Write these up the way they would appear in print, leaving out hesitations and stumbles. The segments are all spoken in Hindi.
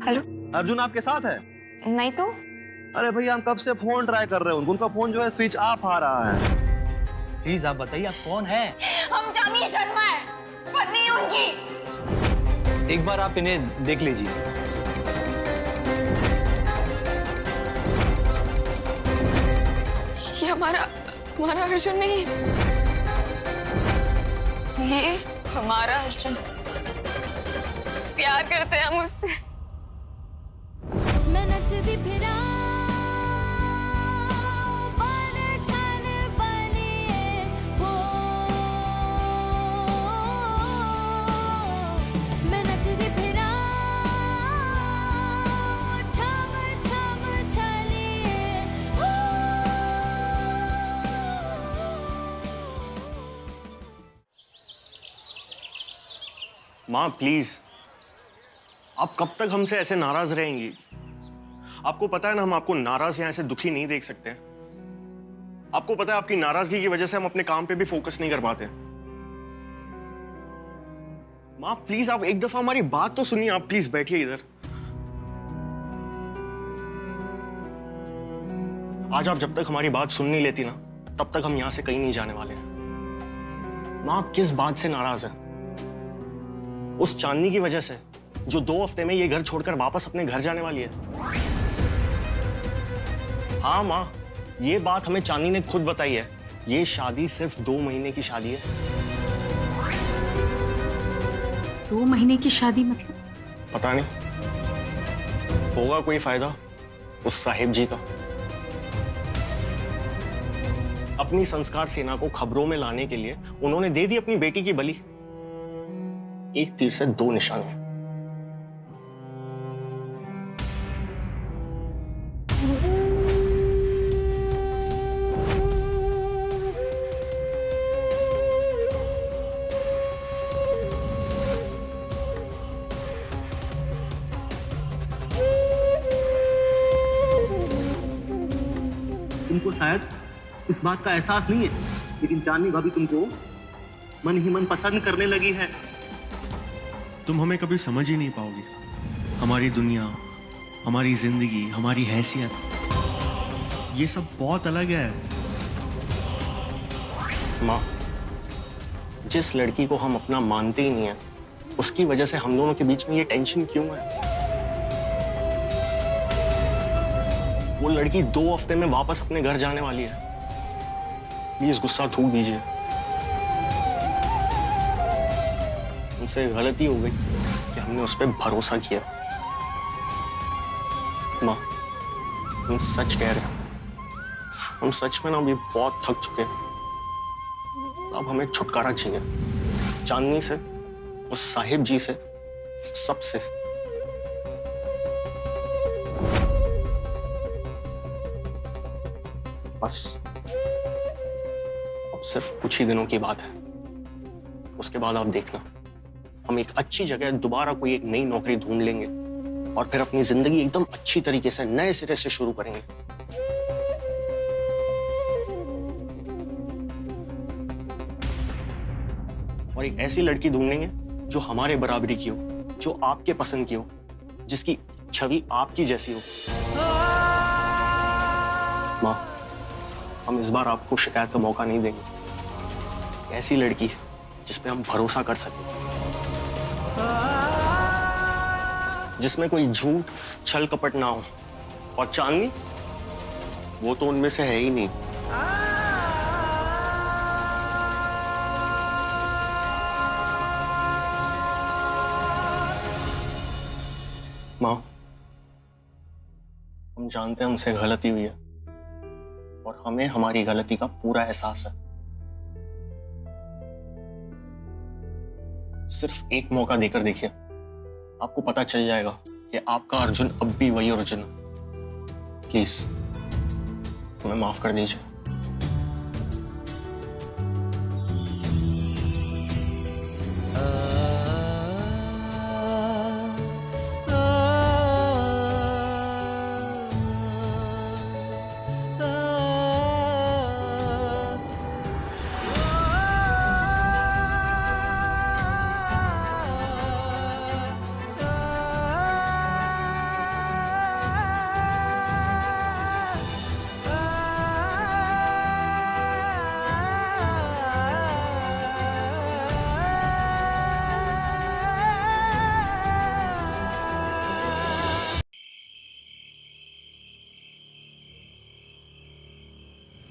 हेलो। अर्जुन आपके साथ है? नहीं तो। अरे भैया हम कब से फोन ट्राई कर रहे हैं, उनका फोन जो है स्विच ऑफ आ रहा है। प्लीज आप बताइए आप कौन है? हम चांदनी शर्मा है, पत्नी उनकी। एक बार आप इन्हें देख लीजिए। ये हमारा अर्जुन नहीं, ये हमारा अर्जुन। प्यार करते हैं हम उससे। मैं नचदी फिरा माँ प्लीज, आप कब तक हमसे ऐसे नाराज रहेंगी? आपको पता है ना हम आपको नाराज या ऐसे दुखी नहीं देख सकते। आपको पता है आपकी नाराजगी की वजह से हम अपने काम पे भी फोकस नहीं कर पाते। माँ प्लीज आप एक दफा हमारी बात तो सुनिए। आप प्लीज बैठिए इधर। आज आप जब तक हमारी बात सुन नहीं लेती ना, तब तक हम यहां से कहीं नहीं जाने वाले हैं। माँ आप किस बात से नाराज हैं? उस चांदनी की वजह से जो 2 हफ्ते में ये घर छोड़कर वापस अपने घर जाने वाली है। हाँ माँ, ये बात हमें चांदनी ने खुद बताई है। ये शादी सिर्फ 2 महीने की शादी है। 2 महीने की शादी मतलब? पता नहीं, होगा कोई फायदा उस साहिब जी का। अपनी संस्कार सेना को खबरों में लाने के लिए उन्होंने दे दी अपनी बेटी की बलि। एक तीर से 2 निशाने। तुमको शायद इस बात का एहसास नहीं है, लेकिन चांदनी भाभी तुमको मन ही मन पसंद करने लगी है। तुम हमें कभी समझ ही नहीं पाओगी। हमारी दुनिया, हमारी जिंदगी, हमारी हैसियत, ये सब बहुत अलग है। माँ, जिस लड़की को हम अपना मानते ही नहीं है, उसकी वजह से हम दोनों के बीच में ये टेंशन क्यों है? वो लड़की 2 हफ्ते में वापस अपने घर जाने वाली है। प्लीज गुस्सा थूक दीजिए। हमसे गलती हो गई कि हमने उस पर भरोसा किया। माँ, हम सच कह रहे हैं, हम सच में ना अभी बहुत थक चुके हैं। अब हमें छुटकारा चाहिए चांदनी से, उस साहिब जी से, सबसे। बस अब सिर्फ कुछ ही दिनों की बात है। उसके बाद आप देखना, हम एक अच्छी जगह दोबारा कोई एक नई नौकरी ढूंढ लेंगे और फिर अपनी जिंदगी एकदम अच्छी तरीके से नए सिरे से शुरू करेंगे। और एक ऐसी लड़की ढूंढेंगे जो हमारे बराबरी की हो, जो आपके पसंद की हो, जिसकी छवि आपकी जैसी हो। माँ, हम इस बार आपको शिकायत का मौका नहीं देंगे। ऐसी लड़की जिस पे हम भरोसा कर सकें, जिसमें कोई झूठ छल कपट ना हो। और चांदनी, वो तो उनमें से है ही नहीं। माँ, हम जानते हैं हमसे गलती हुई है और हमें हमारी गलती का पूरा एहसास है। सिर्फ एक मौका देकर देखिए, आपको पता चल जाएगा कि आपका अर्जुन अब भी वही अर्जुन है। प्लीज हमें माफ कर दीजिए।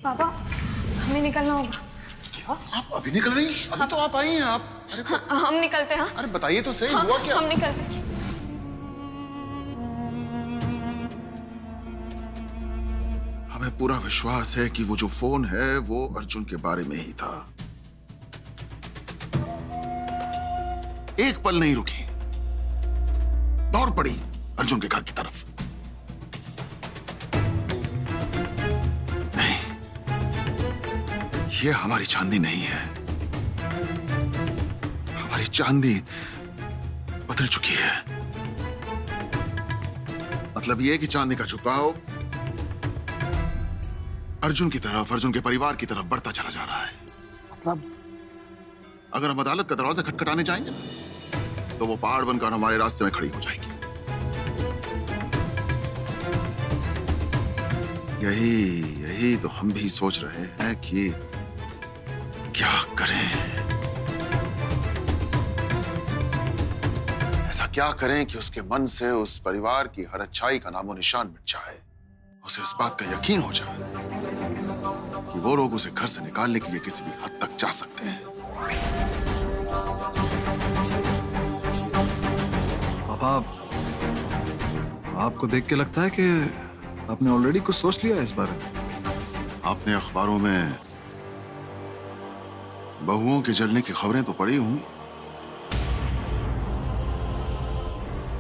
पापा हमें निकलना होगा। क्या आप अभी निकल रही? अभी तो आप आई हैं आप। अरे हम निकलते हैं। अरे बताइए तो सही, हाँ, हुआ क्या? हम निकलते हैं। हमें पूरा विश्वास है कि वो जो फोन है वो अर्जुन के बारे में ही था। एक पल नहीं रुकी, दौड़ पड़ी अर्जुन के घर की तरफ। नहीं, ये हमारी चांदी नहीं है। हमारी चांदी बदल चुकी है। मतलब ये कि चांदी का झुकाव अर्जुन की तरफ, अर्जुन के परिवार की तरफ बढ़ता चला जा रहा है। मतलब अगर हम अदालत का दरवाजा खटखटाने जाएंगे ना, तो वो पहाड़ बनकर हमारे रास्ते में खड़ी हो जाएगी। यही तो हम भी सोच रहे हैं कि क्या करें। ऐसा क्या करें कि उसके मन से उस परिवार की हर अच्छाई का नामो निशान मिट जाए। उसे इस बात का यकीन हो जाए कि वो लोग उसे घर से निकालने के लिए किसी भी हद तक जा सकते हैं। पापा, आपको देख के लगता है कि आपने ऑलरेडी कुछ सोच लिया है इस बारे में। आपने अखबारों में बहुओं के जलने की खबरें तो पढ़ी होंगी,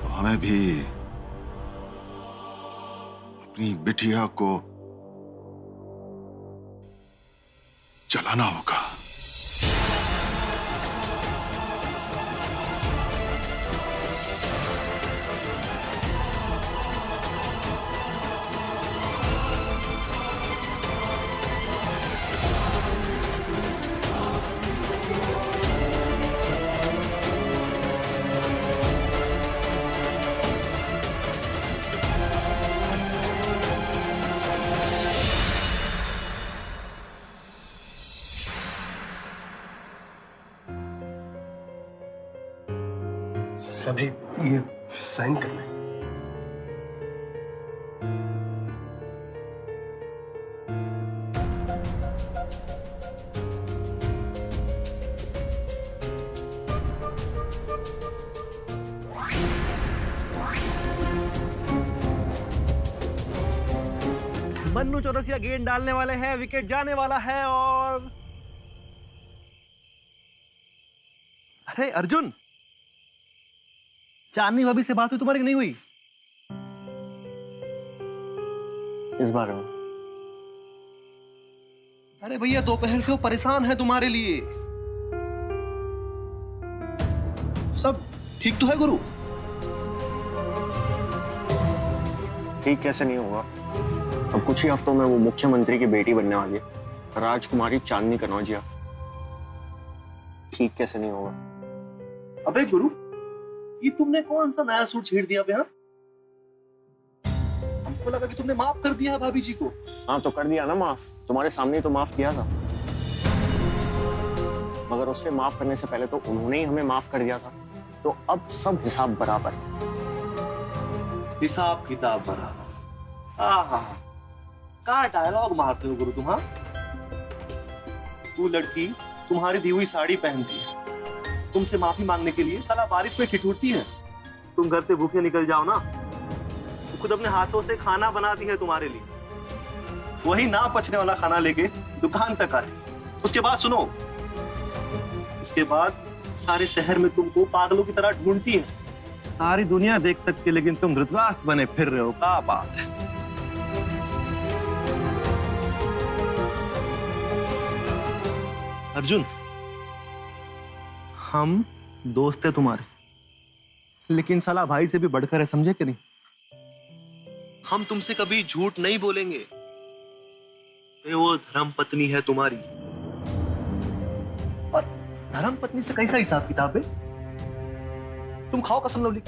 तो हमें भी अपनी बिटिया को जलाना होगा। साहब जी, ये साइन करना है। मन्नू चौरसिया गेंद डालने वाले हैं, विकेट जाने वाला है। और अरे अर्जुन, चांदनी भाभी से बात हुई तुम्हारी कि नहीं हुई? इस बारे में? अरे भैया, दोपहर से वो परेशान है तुम्हारे लिए। सब ठीक तो है गुरु? ठीक कैसे नहीं होगा? अब कुछ ही हफ्तों में वो मुख्यमंत्री की बेटी बनने वाली है, राजकुमारी चांदनी कनौजिया। ठीक कैसे नहीं होगा? अबे गुरु, ये तुमने कौन सा नया सूट छेड़ दिया बे? हमको लगा कि तुमने माफ कर दिया है भाभी जी को। हाँ तो कर दिया ना माफ, तुम्हारे सामने तो माफ किया था। मगर उससे माफ करने से पहले तो उन्होंने ही हमें माफ कर दिया था। तो अब सब हिसाब बराबर। हिसाब किताब बराबर। आहा, क्या डायलॉग मारते हो गुरु तुम। हाँ, तू लड़की तुम्हारी दी हुई साड़ी पहनती है, तुमसे माफी मांगने के लिए साला बारिश में ठिठुरती है। तुम घर से भूखे निकल जाओ ना, तो खुद अपने हाथों से खाना बनाती है तुम्हारे लिए। वही ना पचने वाला खाना लेके दुकान तक आए। उसके बाद सुनो, उसके बाद सारे शहर में तुमको पागलों की तरह ढूंढती है। सारी दुनिया देख सकती है, लेकिन तुम धृतराष्ट्र बने फिर रहे हो। क्या बात है। अर्जुन, हम दोस्त है तुम्हारे, लेकिन साला भाई से भी बढ़कर है, समझे कि नहीं? हम तुमसे कभी झूठ नहीं बोलेंगे। ये वो धर्म पत्नी है तुम्हारी, और धर्म पत्नी से कैसा हिसाब किताब है? तुम खाओ कसम लवली।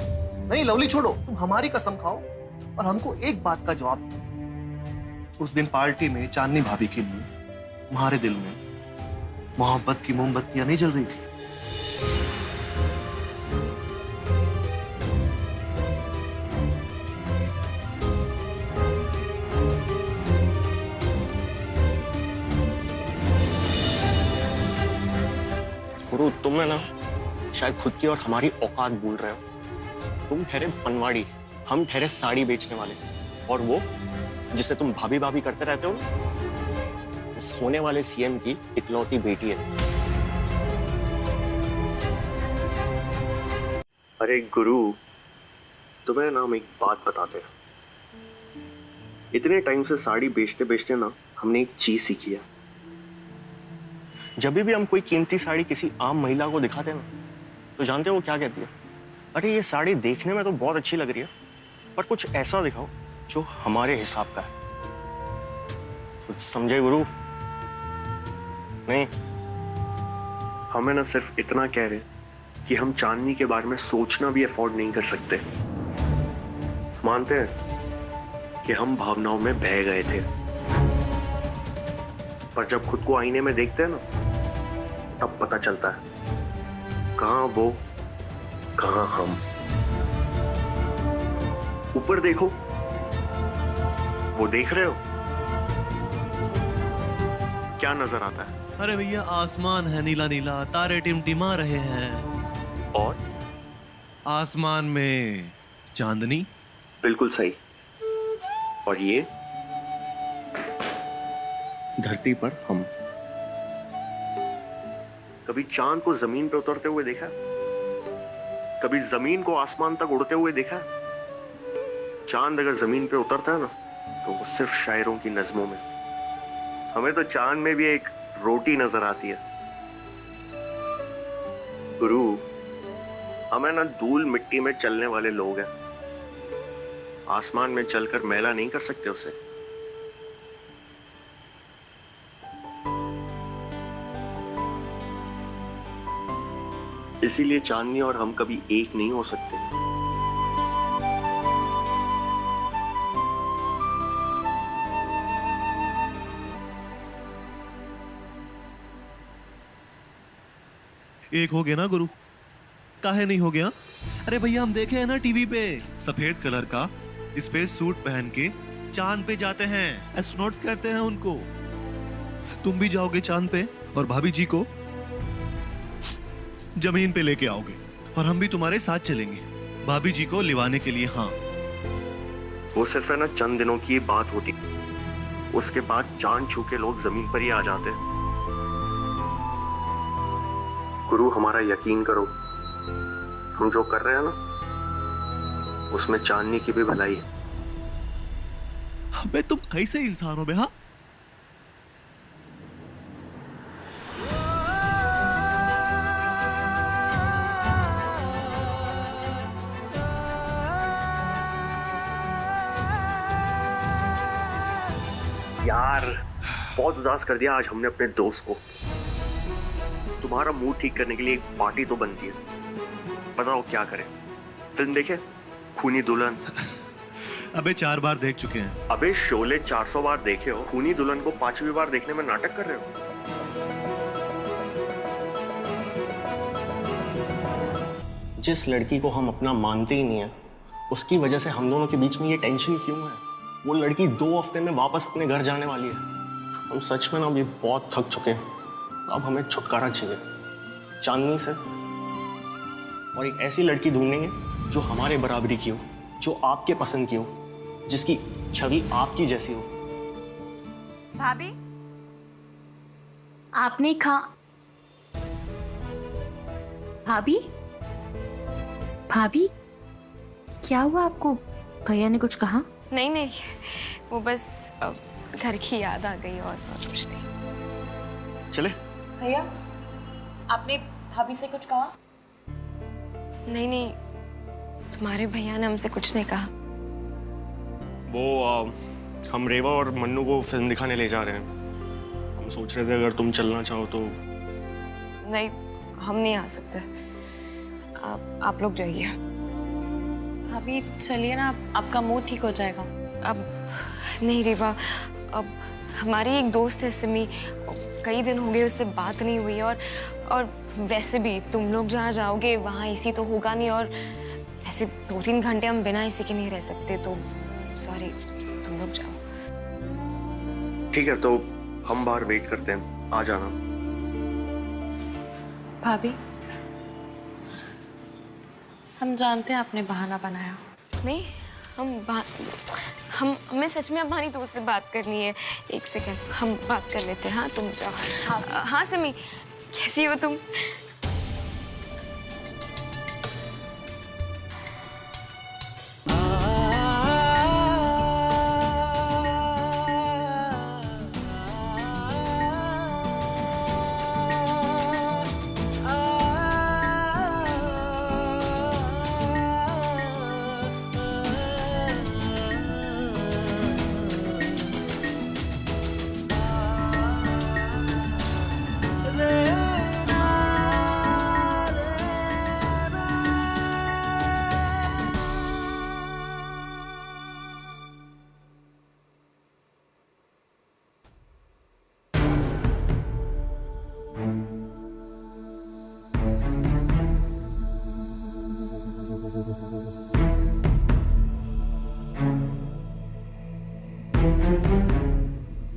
नहीं लवली छोड़ो, तुम हमारी कसम खाओ और हमको एक बात का जवाब दो। उस दिन पार्टी में चांदनी भाभी के लिए तुम्हारे दिल में मोहब्बत की मोमबत्तियां नहीं जल रही थी? तुम है ना शायद खुद की और हमारी औकात भूल रहे हो। तुम ठहरे बनवाड़ी, हम ठहरे साड़ी बेचने वाले, और वो जिसे तुम भाभी भाभी करते रहते हो ना, उस होने वाले सीएम की इकलौती बेटी है। अरे गुरु, तुम्हें ना हम एक बात बताते हैं। इतने टाइम से साड़ी बेचते बेचते ना हमने एक चीज सीखी है। जब भी हम कोई कीमती साड़ी किसी आम महिला को दिखाते हैं ना, तो जानते हो वो क्या कहती है? अरे ये साड़ी देखने में तो बहुत अच्छी लग रही है, पर कुछ ऐसा दिखाओ जो हमारे हिसाब का है। कुछ समझे गुरु? नहीं, हमें ना सिर्फ इतना कह रहे कि हम चांदनी के बारे में सोचना भी अफोर्ड नहीं कर सकते। मानते हैं कि हम भावनाओं में बह गए थे, पर जब खुद को आईने में देखते हैं ना, तब पता चलता है कहां वो, कहां हम। ऊपर देखो, वो देख रहे हो? क्या नजर आता है? अरे भैया, आसमान है नीला नीला, तारे टिमटिमा रहे हैं। और आसमान में चांदनी। बिल्कुल सही। और ये धरती पर हम। कभी चांद को जमीन पे उतरते हुए देखा? कभी जमीन को आसमान तक उड़ते हुए देखा? चांद अगर जमीन पे उतरता है ना, तो वो सिर्फ शायरों की नज़मों में। हमें तो चांद में भी एक रोटी नजर आती है। गुरु, हमें ना धूल मिट्टी में चलने वाले लोग हैं। आसमान में चलकर मैला नहीं कर सकते उसे। इसीलिए चांदनी और हम कभी एक नहीं हो सकते। एक हो गया ना गुरु? काहे नहीं हो गया? अरे भैया, हम देखे हैं ना टीवी पे, सफेद कलर का स्पेस सूट पहन के चांद पे जाते हैं। एस्ट्रोनॉट्स कहते हैं उनको। तुम भी जाओगे चांद पे और भाभी जी को जमीन पे लेके आओगे, और हम भी तुम्हारे साथ चलेंगे भाभी जी को लिवाने के लिए। हाँ, वो सिर्फ है ना चंद दिनों की बात होती, उसके बाद चांद छू के लोग जमीन पर ही आ जाते हैं। गुरु, हमारा यकीन करो, हम जो कर रहे हैं ना, उसमें चांदनी की भी भलाई है। अबे तुम कैसे इंसान हो बे? हाँ, यार, बहुत उदास कर दिया आज हमने अपने दोस्त को। तुम्हारा मूड ठीक करने के लिए एक पार्टी तो बनती है। बताओ क्या करें? फिल्म देखे? खूनी दुल्हन। अबे 4 बार देख चुके हैं। अबे शोले 400 बार देखे हो, खूनी दुल्हन को 5वीं बार देखने में नाटक कर रहे हो। जिस लड़की को हम अपना मानते ही नहीं है, उसकी वजह से हम दोनों के बीच में ये टेंशन क्यों है? वो लड़की 2 हफ्ते में वापस अपने घर जाने वाली है। हम सच में ना अभी बहुत थक चुके हैं। अब हमें छुटकारा चाहिए चांदनी से, और एक ऐसी लड़की ढूंढेंगे जो हमारे बराबरी की हो, जो आपके पसंद की हो, जिसकी छवि आपकी जैसी हो। भाभी, आपने भाभी, भाभी, क्या हुआ आपको? भैया ने कुछ कहा? नहीं नहीं, वो बस घर की याद आ गई और कुछ नहीं। चले भैया, आपने भाभी से कुछ कहा? नहीं नहीं, तुम्हारे भैया ने हमसे कुछ नहीं कहा। वो हम रेवा और मन्नू को फिल्म दिखाने ले जा रहे हैं। हम सोच रहे थे अगर तुम चलना चाहो तो। नहीं, हम नहीं आ सकते। आप लोग जाइए। भाभी चलिए ना, आपका मूड ठीक हो जाएगा। अब नहीं रेवा, अब हमारी एक दोस्त है सिमी, कई दिन हो गए उससे बात नहीं हुई, और वैसे भी तुम लोग जहाँ जाओगे वहाँ एसी तो होगा नहीं, और ऐसे 2-3 घंटे हम बिना एसी के नहीं रह सकते, तो सॉरी, तुम लोग जाओ। ठीक है, तो हम बाहर वेट करते हैं, आ जाना। भाभी, हम जानते हैं आपने बहाना बनाया। नहीं, हमें सच में हमारी दोस्त से बात करनी है। एक सेकंड, हम बात कर लेते हैं। हाँ तुम जाओ। हाँ सिमी, कैसी हो तुम?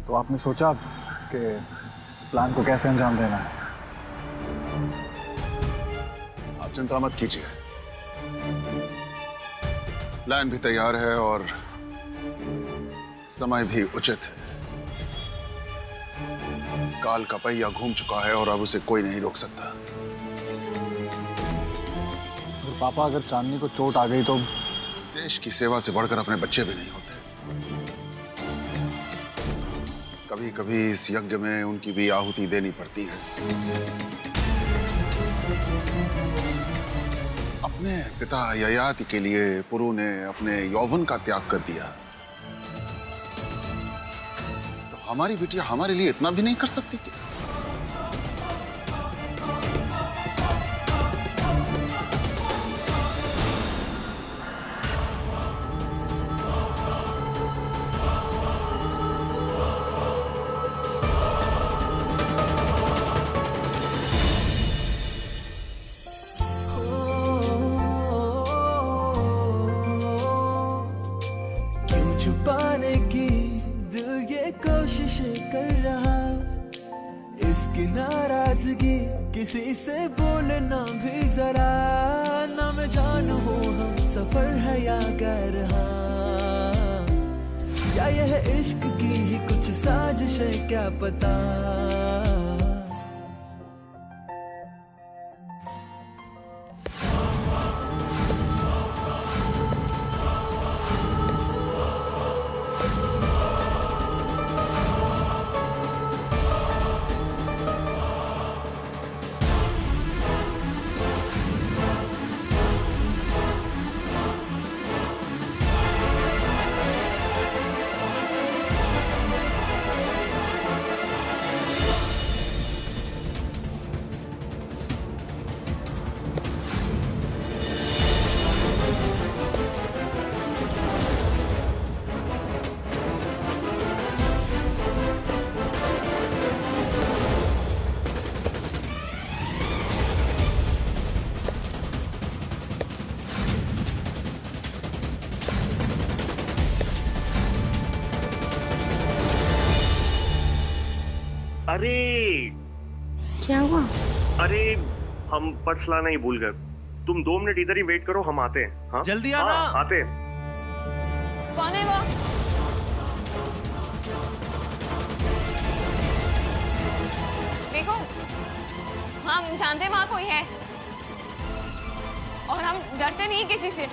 तो आपने सोचा कि इस प्लान को कैसे अंजाम देना है? आप चिंता मत कीजिए, प्लान भी तैयार है और समय भी उचित है। काल का पहिया घूम चुका है और अब उसे कोई नहीं रोक सकता। पापा, अगर चांदनी को चोट आ गई तो? देश की सेवा से बढ़कर अपने बच्चे भी नहीं होते। कभी कभी इस यज्ञ में उनकी भी आहुति देनी पड़ती है। अपने पिता ययाति के लिए पुरु ने अपने यौवन का त्याग कर दिया, तो हमारी बिटिया हमारे लिए इतना भी नहीं कर सकती क्या? छुपाने की दिल ये कोशिशें कर रहा, इसकी नाराजगी किसी से बोलना भी जरा। ना मैं जानू हम सफर है या गैर, या यह इश्क की ही कुछ साजिश है, क्या पता। अरे क्या हुआ? अरे हम पर्स लाना ही भूल गए। तुम 2 मिनट इधर ही वेट करो, हम आते हैं। हाँ जल्दी आना। हाँ, आते हैं। कौन है वो? देखो, हम जानते हैं वहां कोई है और हम डरते नहीं किसी से।